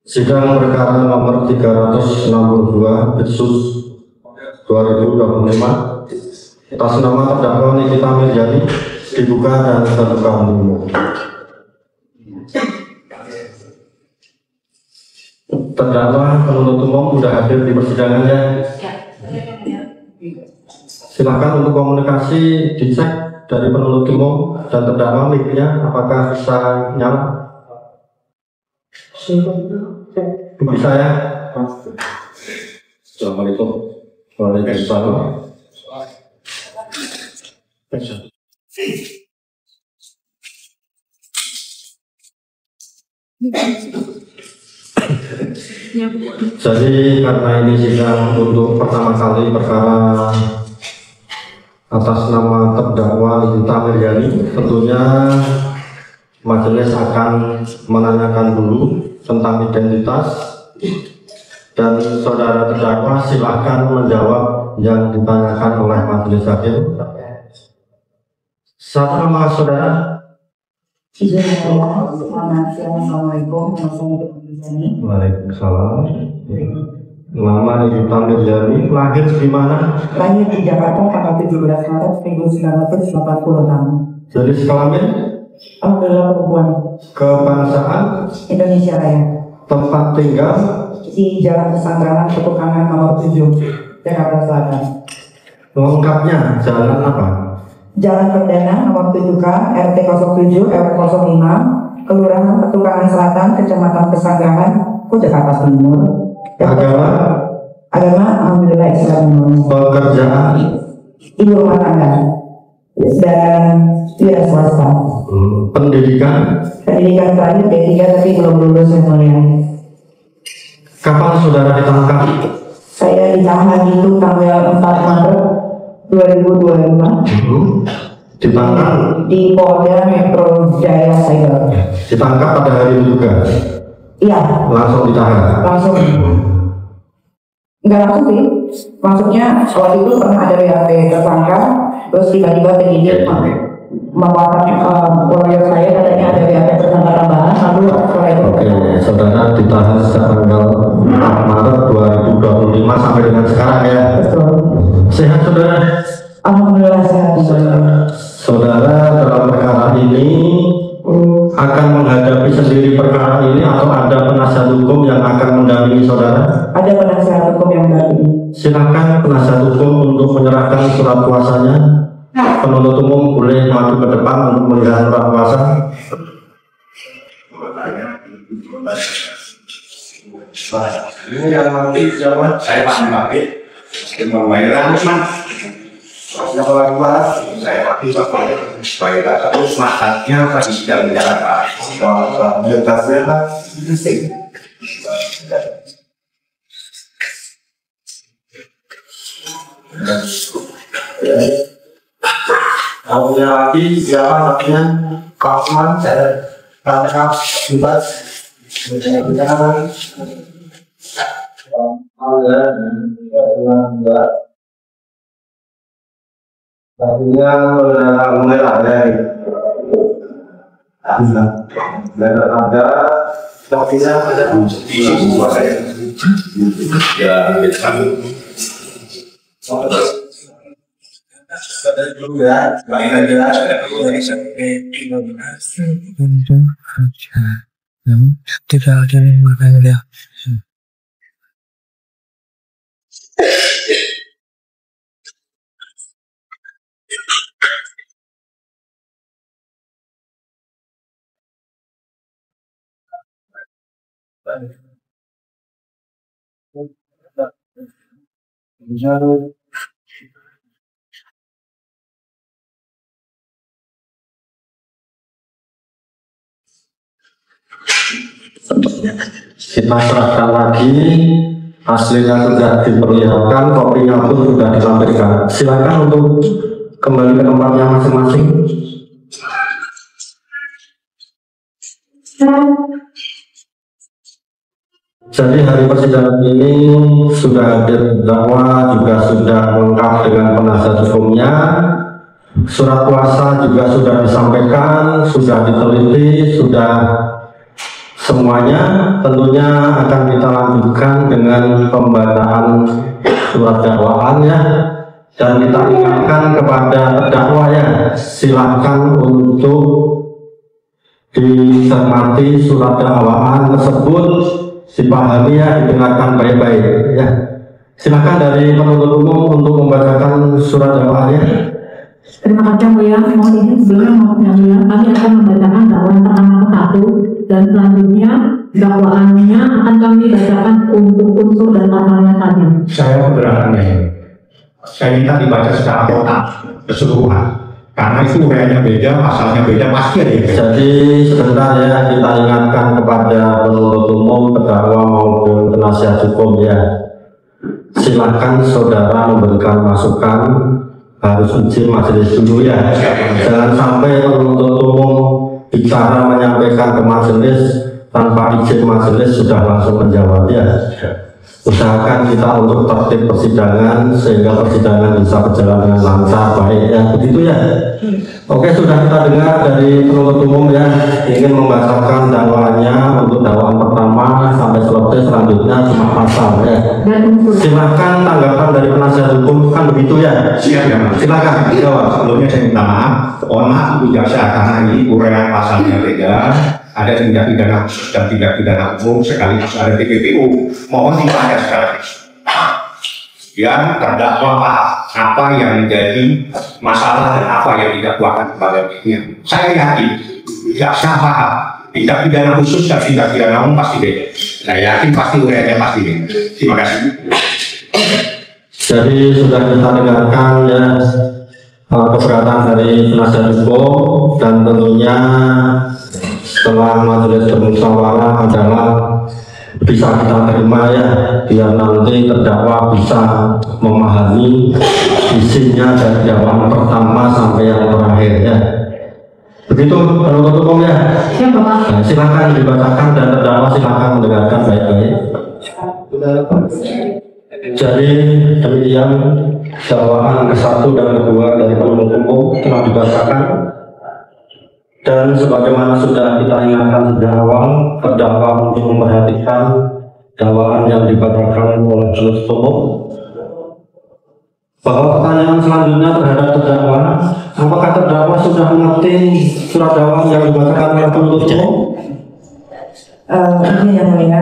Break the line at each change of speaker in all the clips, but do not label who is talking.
Sidang perkara nomor 362 Bitsus 2025 atas nama terdakwa Nikita Mirzani dibuka dan terbuka untuk umum. Terdakwa penuntut umum sudah hadir di persidangan ya. Silakan untuk komunikasi dicek dari penuntut umum dan terdakwa mic-nya apakah bisa nyala. Bisa ya. Assalamualaikum. Waalaikumsalam. Jadi karena ini sidang untuk pertama kali perkara atas nama terdakwa Nikita Mirzani, tentunya majelis akan menanyakan dulu tentang identitas dan saudara terdakwa silahkan menjawab yang ditanyakan oleh majelis hakim. Satu nama saudara.
Assalamualaikum warahmatullahi wabarakatuh.
Waalaikumsalam. Nama Nikita Mirzani, lahir di mana?
Lahir di Jakarta tanggal 17 Maret 1986.
Jadi sekelamin?
Alhamdulillah perempuan.
Kebangsaan?
Indonesia Raya.
Tempat tinggal?
Di Jalan Pesantren Petukangan nomor 7, Jakarta Selatan.
Lengkapnya jalan apa?
Jalan Perdana nomor 7K, RT 07 RW 05, Kelurahan Petukangan Selatan, Kecamatan Pesanggrahan, Jakarta Timur. Agama alhamdulillah Islam.
Pekerjaan?
Ibu rumah tangga dan wira swasta.
Pendidikan
Terakhir D3 tapi belum lulus yang mulia.
Kapan saudara ditangkap?
Saya ditahan itu tanggal 4 Maret 2025.
Ditangkap
di Polda Metro Jaya Cyber.
Ditangkap pada hari itu juga?
Iya.
Langsung ditahan?
Langsung. Enggak langsung sih. Maksudnya waktu itu pernah ada WAP tersangka, terus tiba-tiba penyidik membuat lawyer saya katanya ada WAP tersangka tambahan, lalu setelah itu.
Oke, saudara ditahan sejak tanggal 4 Maret 2025 sampai dengan sekarang ya?
Betul.
Sehat saudara?
Alhamdulillah sehat.
Saudara dalam perkara ini akan menghadapi sendiri perkara ini atau ada penasihat hukum yang akan mendampingi saudara?
Ada penasihat hukum yang mendampingi.
Silakan penasihat hukum untuk menyerahkan surat kuasanya. Penuntut umum boleh maju ke depan untuk melihat surat kuasa. Ini yang mati siapa?
Saya Pak Mabit. Pembayaran Mas. Siapa lagi Mas? Saya Pak Mabit. Supaya terus makannya pasti tidak berjalan Pak. Soal tasnya Pak.
Punya lagi siapa namanya? Kaufman, Rangkap, Bebas, Bencana, Tadinya mulai ada dan ada waktunya ada
Ya, juga lain lagi
tidak ada yang makanya
kita serahkan lagi, hasilnya sudah diperlihatkan, kopinya pun sudah dilampirkan. Silakan untuk kembali ke tempatnya masing-masing. Jadi hari persidangan ini sudah hadir terdakwa, juga sudah lengkap dengan penasihat hukumnya. Surat kuasa juga sudah disampaikan, sudah diteliti, sudah semuanya. Tentunya akan kita lanjutkan dengan pembacaan surat dakwaan ya. Dan kita ingatkan kepada terdakwa ya, silakan untuk dicermati surat dakwaan tersebut, dipahami ya, didengarkan baik-baik ya. Silakan dari penuntut umum untuk membacakan surat dakwaannya.
Terima kasih Mulia. Mohon izin sebelumnya Mulia, kami akan membacakan dakwaan pertama ke 1 dan selanjutnya dakwaannya akan kami bacakan untuk unsur dan pasalnya saja.
Saya keberatan ya. Saya minta dibaca secara total keseluruhan. Karena itu uraiannya beda, pasalnya beda, pasti ada yang beda.
Jadi sebentar ya, kita ingatkan kepada penuntut umum, terdakwa maupun penasihat hukum ya. Silakan saudara memberikan masukan, harus izin majelis dulu ya. Jangan sampai penuntut umum bicara menyampaikan ke majelis tanpa izin majelis sudah langsung menjawab ya. Usahakan kita untuk tertib persidangan sehingga persidangan bisa berjalan dengan lancar, baik ya, begitu ya. Oke, sudah kita dengar dari penuntut umum ya, ingin membacakan dakwaannya untuk dakwaan pertama sampai selesai, selanjutnya cuma pasal ya. Silakan tanggapan dari penasihat hukum, kan begitu ya.
Siap ya Mas.
Silakan jawab.
Sebelumnya saya minta maaf, mohon maaf Bu Jaksa karena ini uraian pasalnya beda. Ada tindak pidana khusus dan tindak pidana umum sekaligus ada TPPU. Mohon dibaca secara yang terdakwa paham apa yang menjadi masalah dan apa yang didakwakan kepada dirinya. Saya yakin jaksa paham tindak pidana khusus dan tindak pidana umum pasti beda. Saya yakin pasti uraiannya pasti beda. Terima kasih.
Jadi sudah kita dengarkan ya keberatan dari penasihat hukum, dan tentunya setelah majelis bermusyawarah adalah bisa kita terima ya, biar nanti terdakwa bisa memahami isinya dari dakwaan pertama sampai yang terakhir ya. Begitu penuntut umum ya. Nah, silakan dibacakan dan terdakwa silakan mendengarkan baik-baik. Jadi demikian dakwaan ke-1 dan ke-2 dari penuntut umum telah dibacakan. Dan sebagaimana sudah kita ingatkan sejak awal, terdakwa untuk memperhatikan dakwaan yang dibacakan oleh penuntut umum, bahwa pertanyaan selanjutnya terhadap terdakwa, apakah terdakwa sudah mengerti surat dakwaan yang dibacakan oleh penuntut umum?
Ini yang mulia,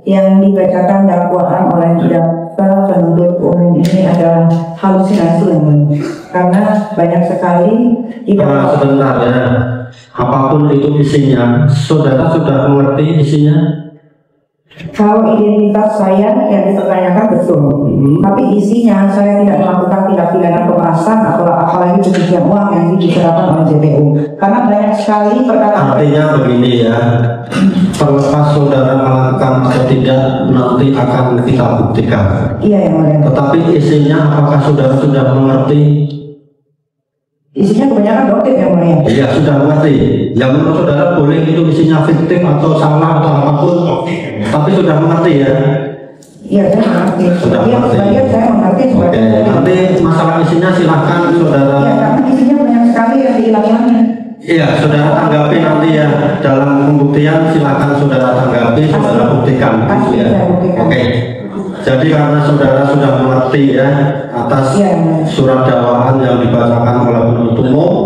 yang dibacakan dakwaan oleh jaksa penuntut umum ini adalah halusinasi yang mulia, karena banyak sekali
sebentar ya. Apapun itu isinya, saudara sudah mengerti isinya?
Kalau identitas saya yang dipertanyakan betul, tapi isinya saya tidak melakukan tindak pidana pemerasan atau apalagi pencucian uang yang dibicarakan oleh JPU. Karena banyak sekali perkataan.
Artinya begini ya, terlepas saudara melakukan atau tidak nanti akan kita buktikan.
Iya yang mulia.
Tetapi isinya apakah saudara sudah mengerti?
Isinya kebanyakan doktrin yang mulia.
Iya sudah mengerti. Yang menurut saudara boleh itu isinya fiktif atau salah atau apapun, tapi sudah mengerti ya.
Iya saya mengerti.
Sudah
Iya
mengerti.
sebagian saya mengerti.
Oke. Nanti masalah isinya silahkan saudara.
Iya karena isinya banyak sekali yang dihilang-hilangnya.
Iya saudara tanggapi nanti ya dalam pembuktian, silahkan saudara tanggapi, saudara buktikan.
Pasti
Ya.
saya buktikan.
Oke. Jadi karena saudara sudah mengerti ya atas surat dakwaan yang dibacakan oleh penuntut umum,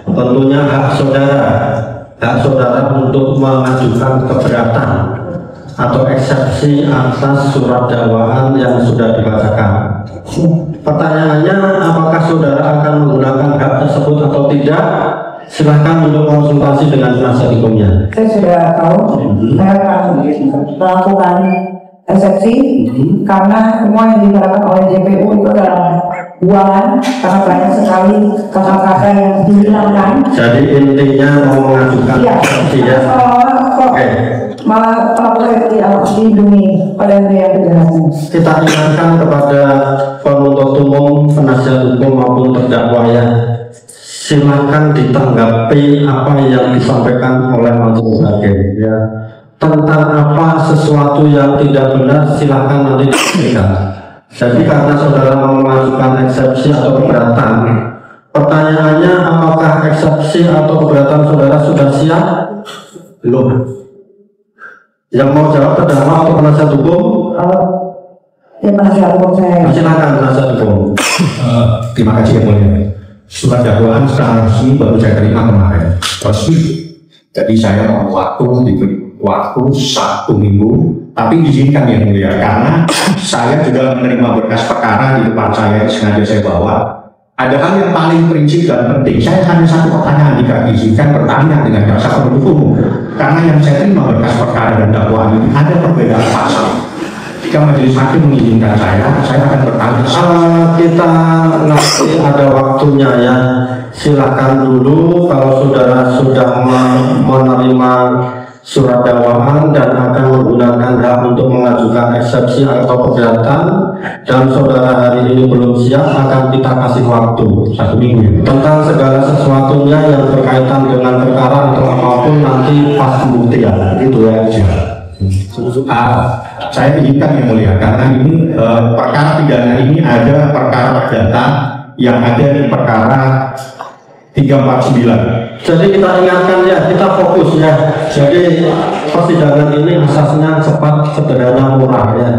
tentunya hak saudara untuk mengajukan keberatan atau eksepsi atas surat dakwaan yang sudah dibacakan. Pertanyaannya, apakah saudara akan menggunakan hak tersebut atau tidak? Silahkan untuk konsultasi dengan penasihat hukumnya.
Saya sudah tahu saya akan melakukan eksepsi karena semua yang dibicarakan oleh JPU itu adalah bualan, karena banyak sekali kata-kata yang dihilangkan.
Jadi intinya mau mengajukan eksepsi ya. Oke.
Malah boleh dilindungi oleh yang kejelasan.
Kita ingatkan kepada penuntut umum, penasihat hukum maupun terdakwa ya, silakan ditanggapi apa yang disampaikan oleh majelis hakim ya. tentang apa sesuatu yang tidak benar silakan nanti diberikan. Jadi karena saudara mau mengajukan eksepsi atau keberatan, pertanyaannya apakah eksepsi atau keberatan saudara sudah siap? Belum. Yang mau jawab terdakwa atau penasihat hukum?
Ya penasihat hukum saya.
Silakan penasihat hukum.
Terima kasih yang mulia. Surat dakwaan secara resmi baru saya terima kemarin. Resmi. Jadi saya mau diberi waktu 1 minggu, tapi izinkan yang mulia karena saya juga menerima berkas perkara di depan saya, sengaja saya bawa. Ada hal yang paling prinsip dan penting. Saya hanya satu pertanyaan jika diizinkan bertanya dengan jaksa penuntut umum. Karena yang saya terima berkas perkara dan dakwaan ini ada perbedaan pasal. Jika majelis hakim mengizinkan saya akan bertanya.
Kita nanti ada waktunya ya. Silakan dulu kalau saudara sudah menerima surat dakwaan dan akan menggunakan hak untuk mengajukan eksepsi atau keberatan dan saudara hari ini belum siap, akan kita kasih waktu 1 minggu tentang segala sesuatunya yang berkaitan dengan perkara atau apapun nanti pas pembuktian gitu ya.
Saya izinkan yang mulia karena ini perkara pidana ini ada perkara perdata yang ada di perkara 349.
Jadi kita ingatkan ya, kita fokus ya. Jadi persidangan ini asasnya cepat, sederhana, murah ya.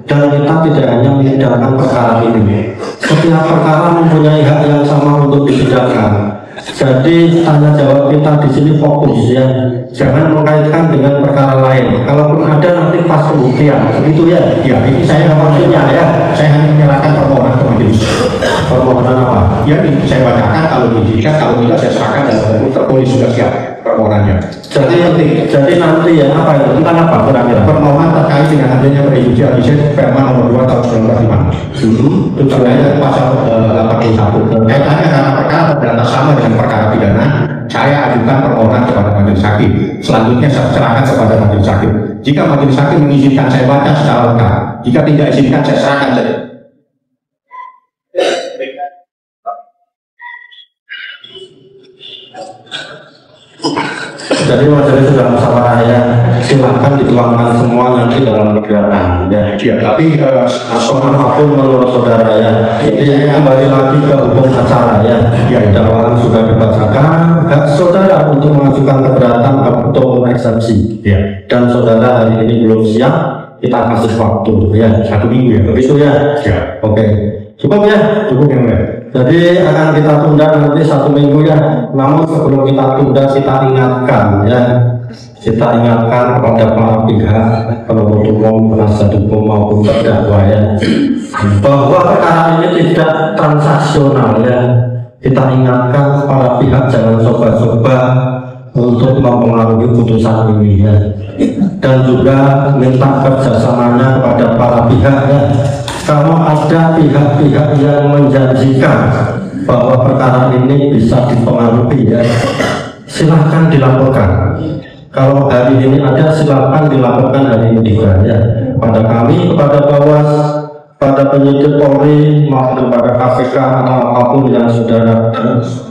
Dan kita tidak hanya menyidangkan perkara ini. Setiap perkara mempunyai hak yang sama untuk disidangkan. Jadi tanya jawab kita di sini fokus ya. Jangan mengaitkan dengan perkara lain. Kalaupun ada nanti pas pembuktian, begitu ya.
Ya, ini saya maksudnya ya. Saya hanya menyerahkan permohonan ke majelis.
Permohonan apa?
Ya, ini saya bacakan kalau diizinkan, kalau tidak saya serahkan dan tertulis sudah siap permohonannya.
Jadi nanti ya apa itu? Tentang apa kira-kira?
Permohonan terkait dengan adanya prejudisial Perma nomor 2 tahun 1995. Terkait pasal 81. Kaitannya karena perkara perdata sama dengan perkara pidana, saya ajukan permohonan kepada majelis hakim. Selanjutnya saya serahkan kepada majelis hakim. Jika majelis hakim mengizinkan saya baca secara lengkap, jika tidak izinkan saya serahkan saja.
Jadi majelis sudah musyawarah ya, silakan dituangkan semua nanti dalam kegiatan ya.
Ya, tapi
apapun menurut saudara ya. Jadi kembali lagi ke hukum acara ya. Ya, dakwaan sudah dibacakan, hak saudara untuk mengajukan keberatan atau eksepsi. Ya. Dan saudara hari ini belum siap, kita kasih waktu ya
1 minggu ya.
Begitu ya.
Ya.
Oke. Cukup ya?
Cukup yang mulia.
Jadi akan kita tunda nanti 1 minggu ya. Namun sebelum kita tunda, kita ingatkan ya. Kita ingatkan kepada para pihak, penuntut umum, penasihat hukum maupun terdakwa ya, bahwa perkara ini tidak transaksional ya. Kita ingatkan para pihak jangan coba-coba untuk mempengaruhi putusan ini ya. Dan juga minta kerjasamanya kepada para pihak ya. Kalau ada pihak-pihak yang menjanjikan bahwa perkara ini bisa dipengaruhi ya, silahkan dilaporkan. Kalau hari ini ada, silahkan dilaporkan hari ini juga ya, pada kami, kepada Bawas, pada penyidik Polri maupun kepada KPK atau apapun yang saudara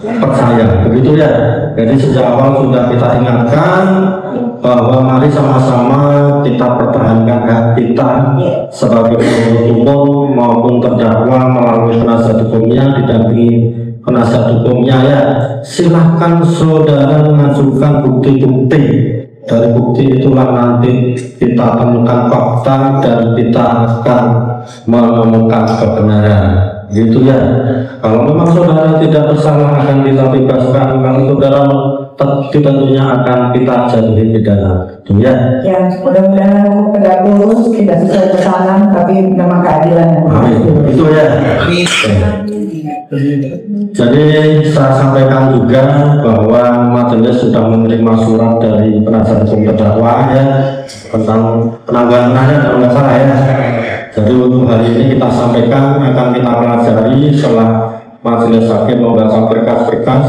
percaya, begitu ya. Jadi sejak awal sudah kita ingatkan bahwa mari sama-sama kita pertahankan hak kita sebagai penuntut umum maupun terdakwa melalui penasihat hukumnya, didampingi penasihat hukumnya ya. Silahkan saudara mengajukan bukti-bukti. Dari bukti itulah nanti kita temukan fakta dan kita akan menemukan kebenaran, gitu ya. Kalau memang saudara tidak bersalah akan kita bebaskan, kalau saudara tentunya akan kita jadikan pidana, gitu ya.
Ya, mudah-mudahan hukum tegak lurus, tidak sesuai pesanan, tapi memang keadilan.
Amin. Itu ya. Jadi saya sampaikan juga bahwa majelis sudah menerima surat dari penasihat hukum terdakwa ya tentang penangguhan penahanan kalau nggak salah ya. Jadi untuk hari ini kita sampaikan, akan kita pelajari setelah majelis hakim membaca berkas-berkas,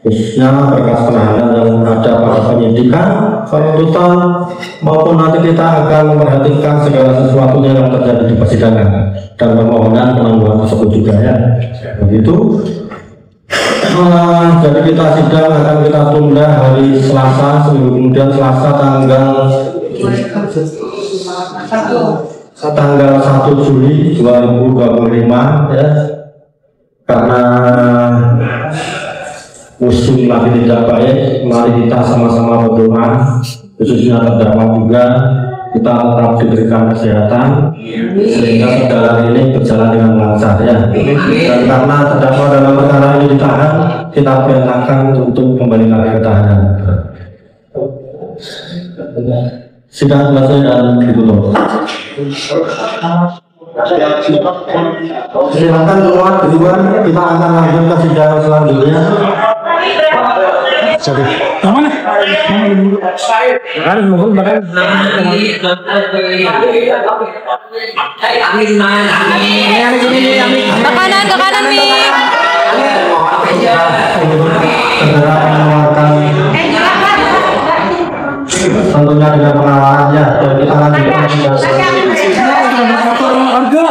khususnya berkas penahanan yang ada pada penyidikan, penuntutan, maupun nanti kita akan memperhatikan segala sesuatunya yang terjadi di persidangan dan permohonan penangguhan tersebut juga ya. Begitu. Jadi kita sidang akan kita tunda hari Selasa, seminggu kemudian Selasa tanggal 17 tanggal 1 Juli 2025 ya, karena musim lagi tidak baik, mari kita sama-sama berdoa, khususnya terdakwa juga, kita tetap diberikan kesehatan sehingga saudara ini berjalan dengan lancar ya. Dan karena terdakwa dalam perkara ini ditahan, kita perintahkan untuk kembali lagi ke tahanan. Sidang selesai dan ditutup. Silakan keluar duluan, kita akan lanjut ke sidang selanjutnya.
Yang mana? Kan mungkin bahkan
ke kanan Mi.
Segera mengeluarkan tentunya dengan pengawalan ya, dan kita lanjutkan sidang selanjutnya.
Harga.